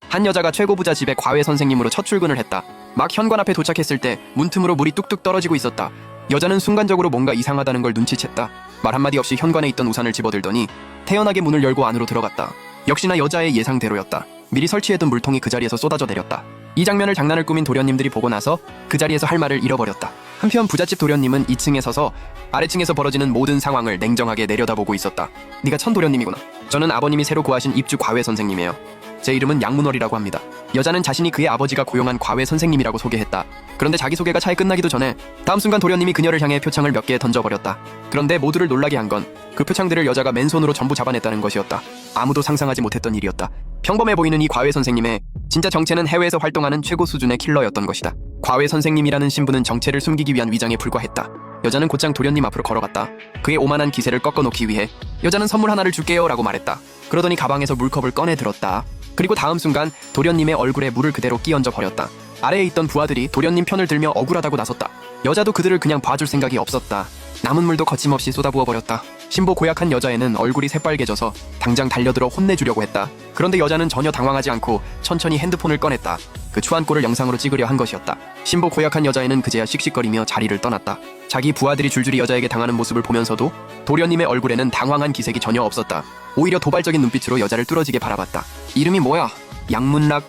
한 여자가 최고 부자 집에 과외 선생님으로 첫 출근을 했다. 막 현관 앞에 도착했을 때 문틈으로 물이 뚝뚝 떨어지고 있었다. 여자는 순간적으로 뭔가 이상하다는 걸 눈치챘다. 말 한마디 없이 현관에 있던 우산을 집어들더니 태연하게 문을 열고 안으로 들어갔다. 역시나 여자의 예상대로였다. 미리 설치해둔 물통이 그 자리에서 쏟아져 내렸다. 이 장면을 장난을 꾸민 도련님들이 보고 나서 그 자리에서 할 말을 잃어버렸다. 한편 부잣집 도련님은 2층에 서서 아래층에서 벌어지는 모든 상황을 냉정하게 내려다보고 있었다. 네가 천 도련님이구나. 저는 아버님이 새로 구하신 입주 과외 선생님이에요. 제 이름은 양문월이라고 합니다. 여자는 자신이 그의 아버지가 고용한 과외 선생님이라고 소개했다. 그런데 자기소개가 차에 끝나기도 전에 다음 순간 도련님이 그녀를 향해 표창을 몇 개 던져버렸다. 그런데 모두를 놀라게 한 건 그 표창들을 여자가 맨손으로 전부 잡아냈다는 것이었다. 아무도 상상하지 못했던 일이었다. 평범해 보이는 이 과외 선생님의 진짜 정체는 해외에서 활동하는 최고 수준의 킬러였던 것이다. 과외 선생님이라는 신분은 정체를 숨기기 위한 위장에 불과했다. 여자는 곧장 도련님 앞으로 걸어갔다. 그의 오만한 기세를 꺾어놓기 위해 여자는 선물 하나를 줄게요 라고 말했다. 그러더니 가방에서 물컵을 꺼내 들었다. 그리고 다음 순간 도련님의 얼굴에 물을 그대로 끼얹어 버렸다. 아래에 있던 부하들이 도련님 편을 들며 억울하다고 나섰다. 여자도 그들을 그냥 봐줄 생각이 없었다. 남은 물도 거침없이 쏟아부어 버렸다. 신보 고약한 여자애는 얼굴이 새빨개져서 당장 달려들어 혼내주려고 했다. 그런데 여자는 전혀 당황하지 않고 천천히 핸드폰을 꺼냈다. 그 추한 꼴을 영상으로 찍으려 한 것이었다. 신보 고약한 여자애는 그제야 씩씩거리며 자리를 떠났다. 자기 부하들이 줄줄이 여자에게 당하는 모습을 보면서도 도련님의 얼굴에는 당황한 기색이 전혀 없었다. 오히려 도발적인 눈빛으로 여자를 뚫어지게 바라봤다. 이름이 뭐야? 양문락.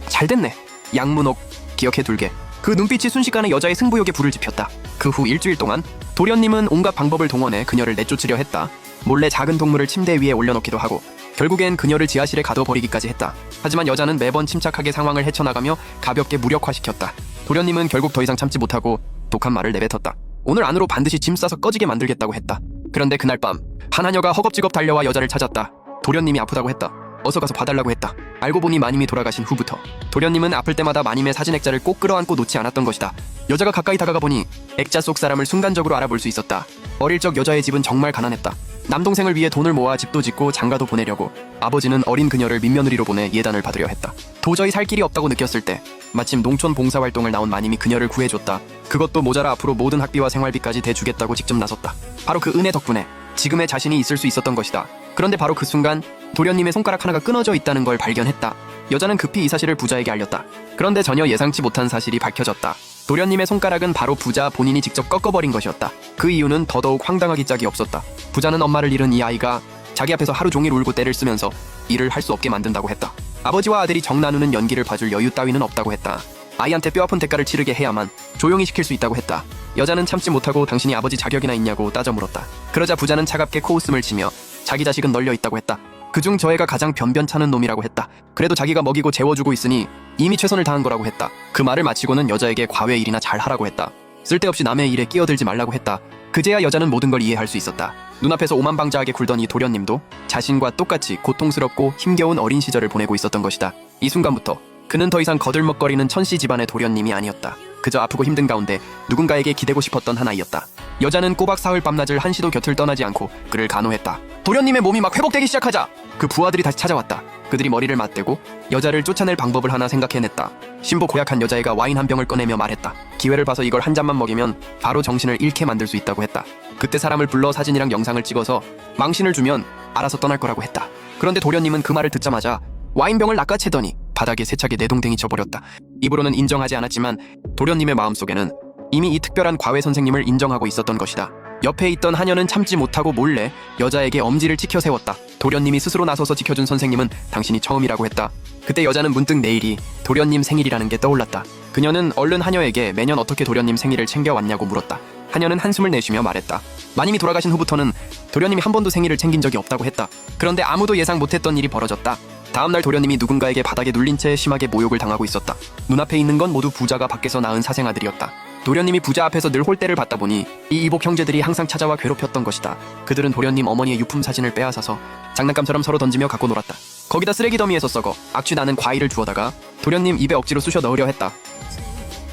잘됐네. 양문옥. 기억해둘게. 그 눈빛이 순식간에 여자의 승부욕에 불을 지폈다. 그 후 일주일 동안 도련님은 온갖 방법을 동원해 그녀를 내쫓으려 했다. 몰래 작은 동물을 침대 위에 올려놓기도 하고 결국엔 그녀를 지하실에 가둬버리기까지 했다. 하지만 여자는 매번 침착하게 상황을 헤쳐나가며 가볍게 무력화시켰다. 도련님은 결국 더 이상 참지 못하고 독한 말을 내뱉었다. 오늘 안으로 반드시 짐 싸서 꺼지게 만들겠다고 했다. 그런데 그날 밤 한 하녀가 허겁지겁 달려와 여자를 찾았다. 도련님이 아프다고 했다. 어서 가서 봐달라고 했다. 알고 보니 마님이 돌아가신 후부터 도련님은 아플 때마다 마님의 사진 액자를 꼭 끌어안고 놓지 않았던 것이다. 여자가 가까이 다가가 보니 액자 속 사람을 순간적으로 알아볼 수 있었다. 어릴 적 여자의 집은 정말 가난했다. 남동생을 위해 돈을 모아 집도 짓고 장가도 보내려고 아버지는 어린 그녀를 민며느리로 보내 예단을 받으려 했다. 도저히 살 길이 없다고 느꼈을 때 마침 농촌 봉사활동을 나온 마님이 그녀를 구해줬다. 그것도 모자라 앞으로 모든 학비와 생활비까지 대주겠다고 직접 나섰다. 바로 그 은혜 덕분에 지금의 자신이 있을 수 있었던 것이다. 그런데 바로 그 순간 도련님의 손가락 하나가 끊어져 있다는 걸 발견했다. 여자는 급히 이 사실을 부자에게 알렸다. 그런데 전혀 예상치 못한 사실이 밝혀졌다. 도련님의 손가락은 바로 부자 본인이 직접 꺾어버린 것이었다. 그 이유는 더더욱 황당하기 짝이 없었다. 부자는 엄마를 잃은 이 아이가 자기 앞에서 하루 종일 울고 떼를 쓰면서 일을 할 수 없게 만든다고 했다. 아버지와 아들이 정 나누는 연기를 봐줄 여유 따위는 없다고 했다. 아이한테 뼈아픈 대가를 치르게 해야만 조용히 시킬 수 있다고 했다. 여자는 참지 못하고 당신이 아버지 자격이나 있냐고 따져 물었다. 그러자 부자는 차갑게 코웃음을 치며 자기 자식은 널려 있다고 했다. 그중 저 애가 가장 변변찮은 놈이라고 했다. 그래도 자기가 먹이고 재워주고 있으니 이미 최선을 다한 거라고 했다. 그 말을 마치고는 여자에게 과외 일이나 잘하라고 했다. 쓸데없이 남의 일에 끼어들지 말라고 했다. 그제야 여자는 모든 걸 이해할 수 있었다. 눈앞에서 오만방자하게 굴던 이 도련님도 자신과 똑같이 고통스럽고 힘겨운 어린 시절을 보내고 있었던 것이다. 이 순간부터 그는 더 이상 거들먹거리는 천씨 집안의 도련님이 아니었다. 그저 아프고 힘든 가운데 누군가에게 기대고 싶었던 한 아이였다. 여자는 꼬박 사흘 밤낮을 한시도 곁을 떠나지 않고 그를 간호했다. 도련님의 몸이 막 회복되기 시작하자 그 부하들이 다시 찾아왔다. 그들이 머리를 맞대고 여자를 쫓아낼 방법을 하나 생각해냈다. 신보 고약한 여자애가 와인 한 병을 꺼내며 말했다. 기회를 봐서 이걸 한 잔만 먹이면 바로 정신을 잃게 만들 수 있다고 했다. 그때 사람을 불러 사진이랑 영상을 찍어서 망신을 주면 알아서 떠날 거라고 했다. 그런데 도련님은 그 말을 듣자마자 와인병을 낚아채더니 바닥에 세차게 내동댕이 쳐버렸다. 입으로는 인정하지 않았지만 도련님의 마음속에는 이미 이 특별한 과외 선생님을 인정하고 있었던 것이다. 옆에 있던 하녀는 참지 못하고 몰래 여자에게 엄지를 치켜 세웠다. 도련님이 스스로 나서서 지켜준 선생님은 당신이 처음이라고 했다. 그때 여자는 문득 내일이 도련님 생일이라는 게 떠올랐다. 그녀는 얼른 하녀에게 매년 어떻게 도련님 생일을 챙겨왔냐고 물었다. 하녀는 한숨을 내쉬며 말했다. 마님이 돌아가신 후부터는 도련님이 한 번도 생일을 챙긴 적이 없다고 했다. 그런데 아무도 예상 못했던 일이 벌어졌다. 다음날 도련님이 누군가에게 바닥에 눌린 채 심하게 모욕을 당하고 있었다. 눈앞에 있는 건 모두 부자가 밖에서 낳은 사생아들이었다. 도련님이 부자 앞에서 늘 홀대를 받다 보니 이 이복 형제들이 항상 찾아와 괴롭혔던 것이다. 그들은 도련님 어머니의 유품 사진을 빼앗아서 장난감처럼 서로 던지며 갖고 놀았다. 거기다 쓰레기 더미에서 썩어 악취 나는 과일을 주워다가 도련님 입에 억지로 쑤셔 넣으려 했다.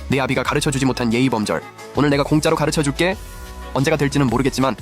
내 아비가 가르쳐주지 못한 예의 범절, 오늘 내가 공짜로 가르쳐줄게. 언제가 될지는 모르겠지만